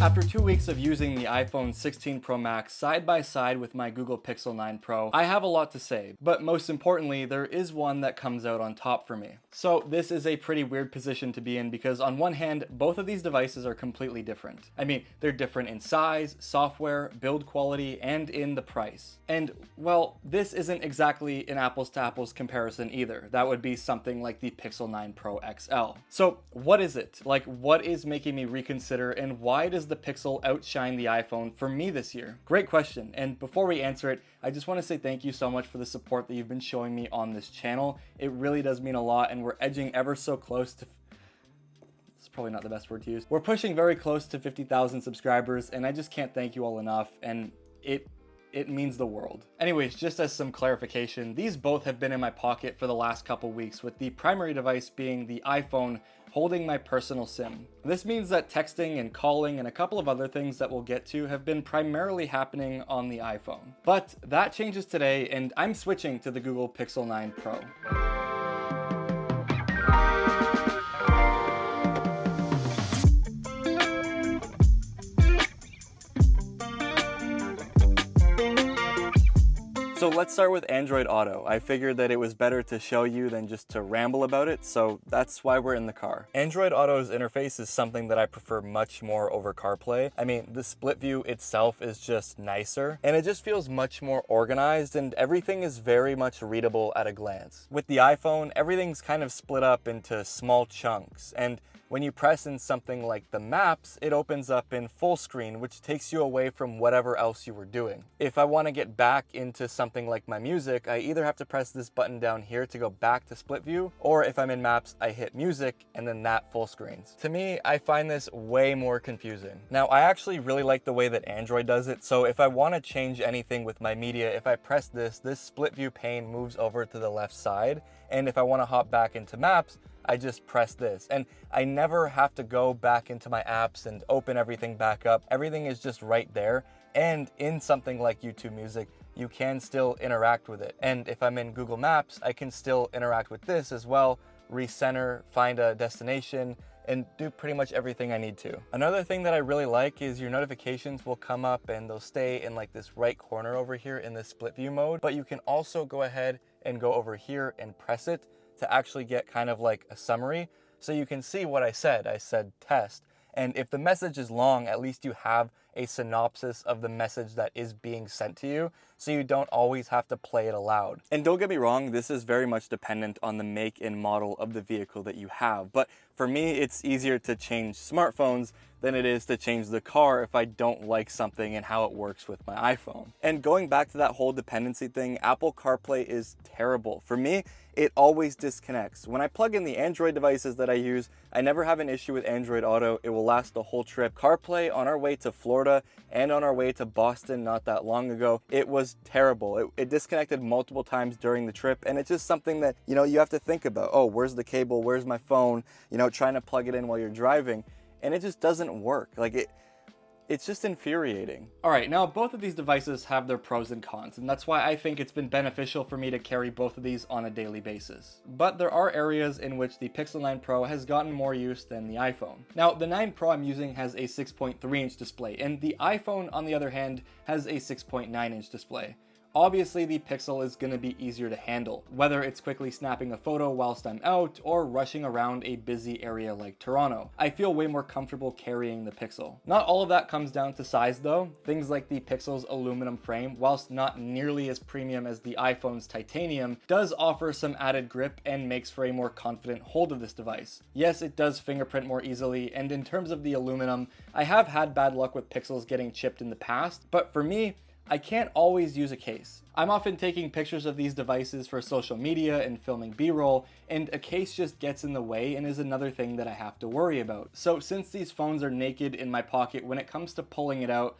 After 2 weeks of using the iPhone 16 Pro Max side by side with my Google Pixel 9 Pro, I have a lot to say, but most importantly, there is one that comes out on top for me. So this is a pretty weird position to be in because on one hand, both of these devices are completely different. I mean, they're different in size, software, build quality, and in the price. And well, this isn't exactly an apples to apples comparison either. That would be something like the Pixel 9 Pro XL. So what is it? Like, what is making me reconsider, and why does the Pixel outshine the iPhone for me this year? Great question, and before we answer it, I just want to say thank you so much for the support that you've been showing me on this channel. It really does mean a lot, and we're edging ever so close to... It's probably not the best word to use. We're pushing very close to 50,000 subscribers, and I just can't thank you all enough, and it means the world. Anyways, just as some clarification, these both have been in my pocket for the last couple weeks, with the primary device being the iPhone holding my personal SIM. This means that texting and calling and a couple of other things that we'll get to have been primarily happening on the iPhone. But that changes today, and I'm switching to the Google Pixel 9 Pro. So let's start with Android Auto. I figured that it was better to show you than just to ramble about it, so that's why we're in the car. Android Auto's interface is something that I prefer much more over CarPlay. I mean, the split view itself is just nicer, and it just feels much more organized, and everything is very much readable at a glance. With the iPhone, everything's kind of split up into small chunks, and when you press in something like the Maps, it opens up in full screen, which takes you away from whatever else you were doing. If I want to get back into something like my music, I either have to press this button down here to go back to split view, or if I'm in Maps, I hit music and then that full screens. To me, I find this way more confusing. Now, I actually really like the way that Android does it, so if I want to change anything with my media, if I press this split view pane moves over to the left side, and if I want to hop back into Maps, I just press this, and I never have to go back into my apps and open everything back up. Everything is just right there, and in something like YouTube Music, you can still interact with it. And if I'm in Google Maps, I can still interact with this as well, recenter, find a destination, and do pretty much everything I need to. Another thing that I really like is your notifications will come up and they'll stay in like this right corner over here in this split view mode, but you can also go ahead and go over here and press it to actually get kind of like a summary. So you can see what I said. I said test. And if the message is long, at least you have a synopsis of the message that is being sent to you, so you don't always have to play it aloud. And don't get me wrong, this is very much dependent on the make and model of the vehicle that you have. But for me, it's easier to change smartphones than it is to change the car if I don't like something and how it works with my iPhone. And going back to that whole dependency thing, Apple CarPlay is terrible. For me, it always disconnects. When I plug in the Android devices that I use, I never have an issue with Android Auto. It will last the whole trip. CarPlay on our way to Florida and on our way to Boston not that long ago, it was terrible. It disconnected multiple times during the trip, and it's just something that, you know, you have to think about. Oh, where's the cable? Where's my phone? You know, trying to plug it in while you're driving, and it just doesn't work. Like, it's just infuriating. All right, now both of these devices have their pros and cons, and that's why I think it's been beneficial for me to carry both of these on a daily basis. But there are areas in which the Pixel 9 Pro has gotten more use than the iPhone. Now, the 9 Pro I'm using has a 6.3-inch display, and the iPhone, on the other hand, has a 6.9-inch display. Obviously, the Pixel is going to be easier to handle, whether it's quickly snapping a photo whilst I'm out or rushing around a busy area like Toronto. I feel way more comfortable carrying the Pixel. Not all of that comes down to size though. Things like the Pixel's aluminum frame, whilst not nearly as premium as the iPhone's titanium, does offer some added grip and makes for a more confident hold of this device. Yes, it does fingerprint more easily, and in terms of the aluminum, I have had bad luck with Pixels getting chipped in the past, but for me, I can't always use a case. I'm often taking pictures of these devices for social media and filming B-roll, and a case just gets in the way and is another thing that I have to worry about. So since these phones are naked in my pocket, when it comes to pulling it out,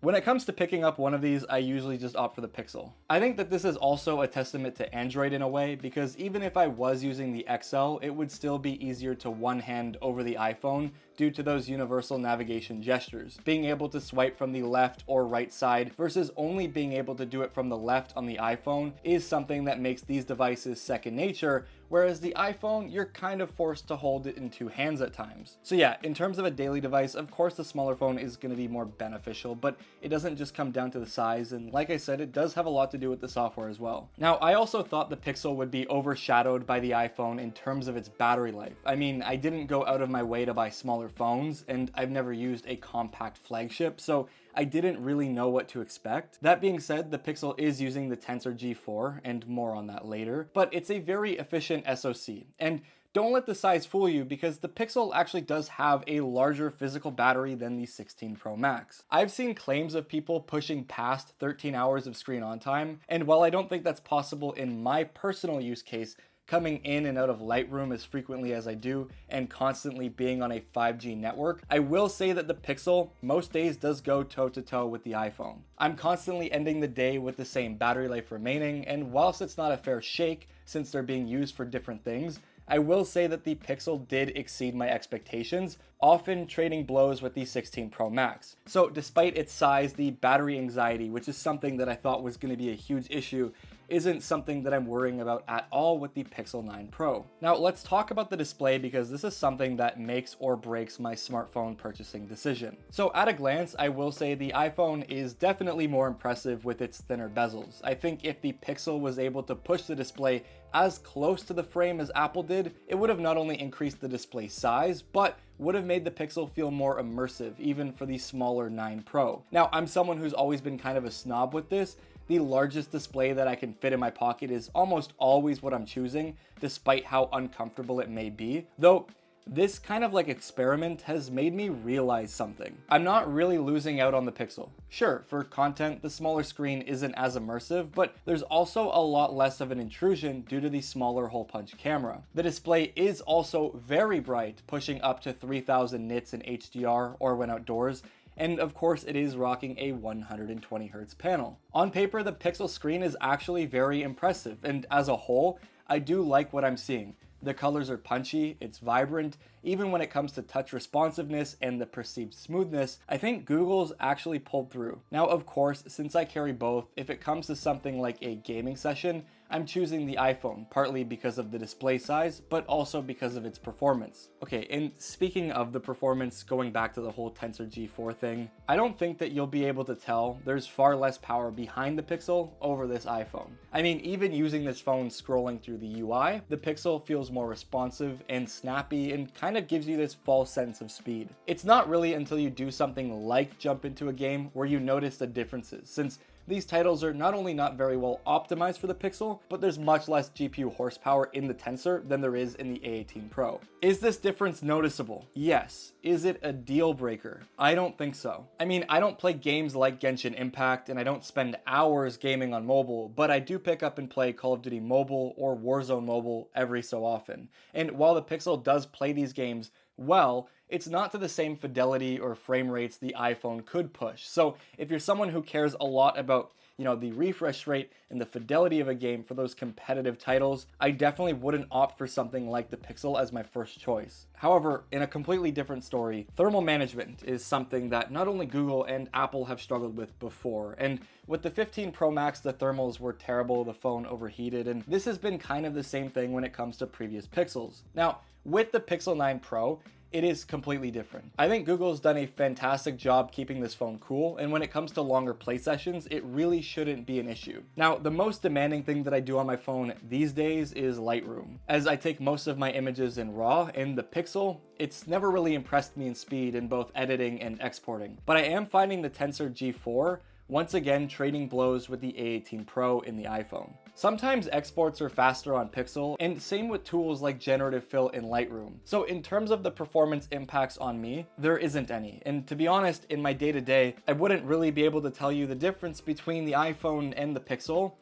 When it comes to picking up one of these, I usually just opt for the Pixel. I think that this is also a testament to Android in a way, because even if I was using the XL, it would still be easier to one hand over the iPhone due to those universal navigation gestures. Being able to swipe from the left or right side versus only being able to do it from the left on the iPhone is something that makes these devices second nature, whereas the iPhone, you're kind of forced to hold it in two hands at times. So yeah, in terms of a daily device, of course the smaller phone is going to be more beneficial, but it doesn't just come down to the size, and like I said, it does have a lot to do with the software as well. Now, I also thought the Pixel would be overshadowed by the iPhone in terms of its battery life. I mean, I didn't go out of my way to buy smaller phones, and I've never used a compact flagship, so I didn't really know what to expect. That being said, the Pixel is using the Tensor G4, and more on that later, but it's a very efficient SoC. And don't let the size fool you, because the Pixel actually does have a larger physical battery than the 16 Pro Max. I've seen claims of people pushing past 13 hours of screen on time, and while I don't think that's possible in my personal use case, coming in and out of Lightroom as frequently as I do and constantly being on a 5G network, I will say that the Pixel most days does go toe-to-toe with the iPhone. I'm constantly ending the day with the same battery life remaining, and whilst it's not a fair shake since they're being used for different things, I will say that the Pixel did exceed my expectations, often trading blows with the 16 Pro Max. So despite its size, the battery anxiety, which is something that I thought was going to be a huge issue, isn't something that I'm worrying about at all with the Pixel 9 Pro. Now let's talk about the display, because this is something that makes or breaks my smartphone purchasing decision. So at a glance, I will say the iPhone is definitely more impressive with its thinner bezels. I think if the Pixel was able to push the display as close to the frame as Apple did, it would have not only increased the display size, but would have made the Pixel feel more immersive, even for the smaller 9 Pro. Now, I'm someone who's always been kind of a snob with this. The largest display that I can fit in my pocket is almost always what I'm choosing, despite how uncomfortable it may be. Though, this kind of like experiment has made me realize something. I'm not really losing out on the Pixel. Sure, for content, the smaller screen isn't as immersive, but there's also a lot less of an intrusion due to the smaller hole punch camera. The display is also very bright, pushing up to 3000 nits in HDR or when outdoors, and of course it is rocking a 120Hz panel. On paper, the Pixel screen is actually very impressive, and as a whole, I do like what I'm seeing. The colors are punchy, it's vibrant, even when it comes to touch responsiveness and the perceived smoothness, I think Google's actually pulled through. Now, of course, since I carry both, if it comes to something like a gaming session, I'm choosing the iPhone, partly because of the display size, but also because of its performance. Okay, and speaking of the performance, going back to the whole Tensor G4 thing, I don't think that you'll be able to tell there's far less power behind the Pixel over this iPhone. I mean, even using this phone scrolling through the UI, the Pixel feels more responsive and snappy and kind of gives you this false sense of speed. It's not really until you do something like jump into a game where you notice the differences, since these titles are not only not very well optimized for the Pixel, but there's much less GPU horsepower in the Tensor than there is in the A18 Pro. Is this difference noticeable? Yes. Is it a deal breaker? I don't think so. I mean, I don't play games like Genshin Impact, and I don't spend hours gaming on mobile, but I do pick up and play Call of Duty Mobile or Warzone Mobile every so often. And while the Pixel does play these games well, it's not to the same fidelity or frame rates the iPhone could push. So if you're someone who cares a lot about, the refresh rate and the fidelity of a game for those competitive titles, I definitely wouldn't opt for something like the Pixel as my first choice. However, in a completely different story, thermal management is something that not only Google and Apple have struggled with before, and with the 15 Pro Max, the thermals were terrible, the phone overheated, and this has been kind of the same thing when it comes to previous Pixels. Now, with the Pixel 9 Pro, it is completely different. I think Google's done a fantastic job keeping this phone cool, and when it comes to longer play sessions, it really shouldn't be an issue. Now, the most demanding thing that I do on my phone these days is Lightroom, as I take most of my images in RAW, and the Pixel, it's never really impressed me in speed in both editing and exporting. But I am finding the Tensor G4 once again trading blows with the A18 Pro in the iPhone. Sometimes exports are faster on Pixel, and same with tools like Generative Fill in Lightroom. So in terms of the performance impacts on me, there isn't any. And to be honest, in my day-to-day, I wouldn't really be able to tell you the difference between the iPhone and the Pixel,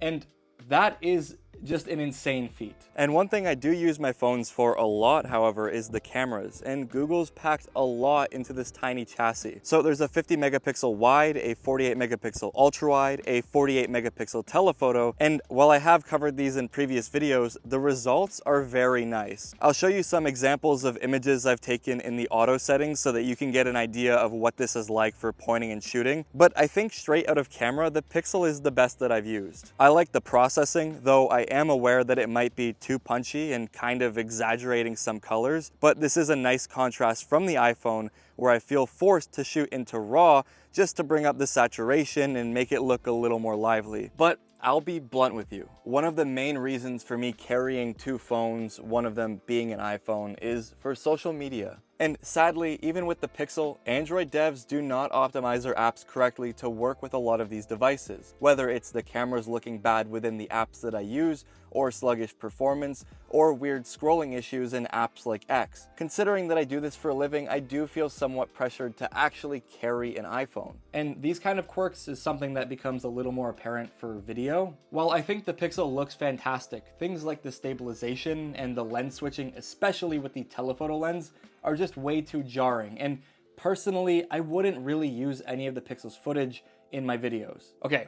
and that is just an insane feat. And one thing I do use my phones for a lot, however, is the cameras, and Google's packed a lot into this tiny chassis. So there's a 50 megapixel wide, a 48 megapixel ultra wide, a 48 megapixel telephoto, and while I have covered these in previous videos, the results are very nice. I'll show you some examples of images I've taken in the auto settings so that you can get an idea of what this is like for pointing and shooting, but I think straight out of camera, the Pixel is the best that I've used. I like the processing, though I am aware that it might be too punchy and kind of exaggerating some colors, but this is a nice contrast from the iPhone where I feel forced to shoot into RAW just to bring up the saturation and make it look a little more lively. But I'll be blunt with you. One of the main reasons for me carrying two phones, one of them being an iPhone, is for social media. And sadly, even with the Pixel, Android devs do not optimize their apps correctly to work with a lot of these devices. Whether it's the cameras looking bad within the apps that I use, or sluggish performance, or weird scrolling issues in apps like X. Considering that I do this for a living, I do feel somewhat pressured to actually carry an iPhone. And these kind of quirks is something that becomes a little more apparent for video. While I think the Pixel looks fantastic, things like the stabilization and the lens switching, especially with the telephoto lens, are just way too jarring. And personally, I wouldn't really use any of the Pixel's footage in my videos. Okay,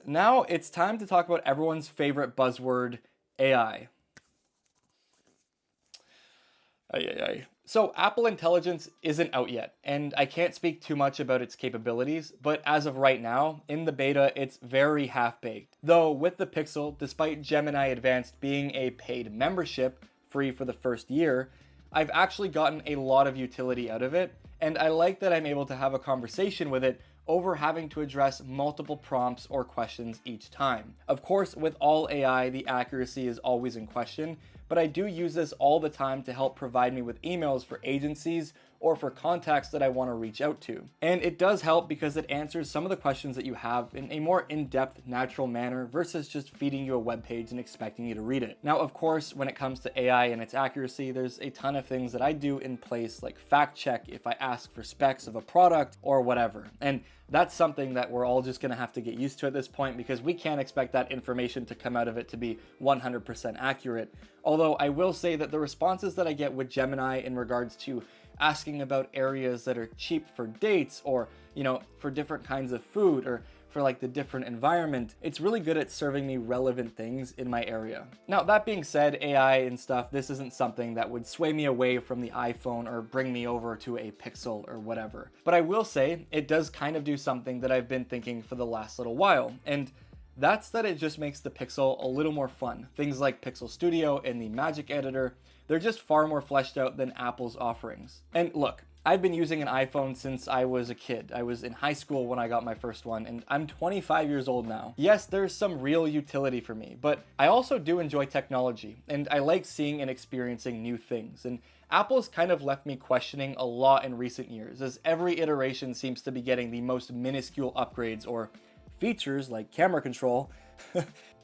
now it's time to talk about everyone's favorite buzzword, AI. So Apple Intelligence isn't out yet, and I can't speak too much about its capabilities, but as of right now, in the beta, it's very half-baked. Though with the Pixel, despite Gemini Advanced being a paid membership, free for the first year, I've actually gotten a lot of utility out of it, and I like that I'm able to have a conversation with it over having to address multiple prompts or questions each time. Of course, with all AI, the accuracy is always in question, but I do use this all the time to help provide me with emails for agencies or for contacts that I want to reach out to. And it does help because it answers some of the questions that you have in a more in-depth, natural manner versus just feeding you a web page and expecting you to read it. Now, of course, when it comes to AI and its accuracy, there's a ton of things that I do in place, like fact check if I ask for specs of a product or whatever. And that's something that we're all just gonna have to get used to at this point because we can't expect that information to come out of it to be 100% accurate. Although I will say that the responses that I get with Gemini in regards to asking about areas that are cheap for dates or, for different kinds of food or for like the different environment, it's really good at serving me relevant things in my area. Now, that being said, AI and stuff, this isn't something that would sway me away from the iPhone or bring me over to a Pixel or whatever. But I will say it does kind of do something that I've been thinking for the last little while, and that's that it just makes the Pixel a little more fun. Things like Pixel Studio and the Magic Editor, they're just far more fleshed out than Apple's offerings. And look, I've been using an iPhone since I was a kid. I was in high school when I got my first one, and I'm 25 years old now. Yes, there's some real utility for me, but I also do enjoy technology, and I like seeing and experiencing new things. And Apple's kind of left me questioning a lot in recent years, as every iteration seems to be getting the most minuscule upgrades or features like camera control.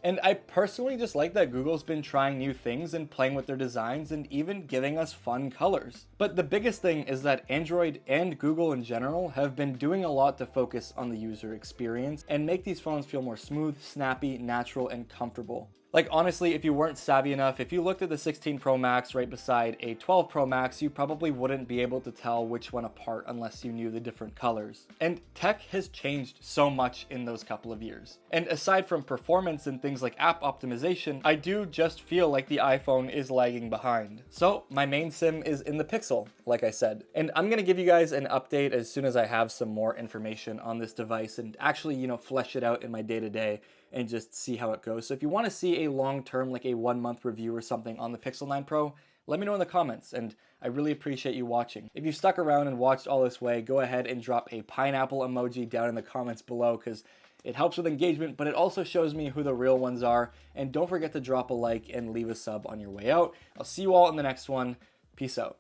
And I personally just like that Google's been trying new things and playing with their designs and even giving us fun colors. But the biggest thing is that Android and Google in general have been doing a lot to focus on the user experience and make these phones feel more smooth, snappy, natural, and comfortable. Like honestly, if you weren't savvy enough, if you looked at the 16 Pro Max right beside a 12 Pro Max, you probably wouldn't be able to tell which one apart unless you knew the different colors. And tech has changed so much in those couple of years. And aside from performance and things like app optimization, I do just feel like the iPhone is lagging behind. So my main SIM is in the Pixel, like I said. And I'm gonna give you guys an update as soon as I have some more information on this device and actually, flesh it out in my day-to-day and just see how it goes. So if you want to see a long-term, like a 1-month review or something on the Pixel 9 Pro, let me know in the comments, and I really appreciate you watching. If you stuck around and watched all this way, go ahead and drop a pineapple emoji down in the comments below, because it helps with engagement, but it also shows me who the real ones are. And don't forget to drop a like and leave a sub on your way out. I'll see you all in the next one. Peace out.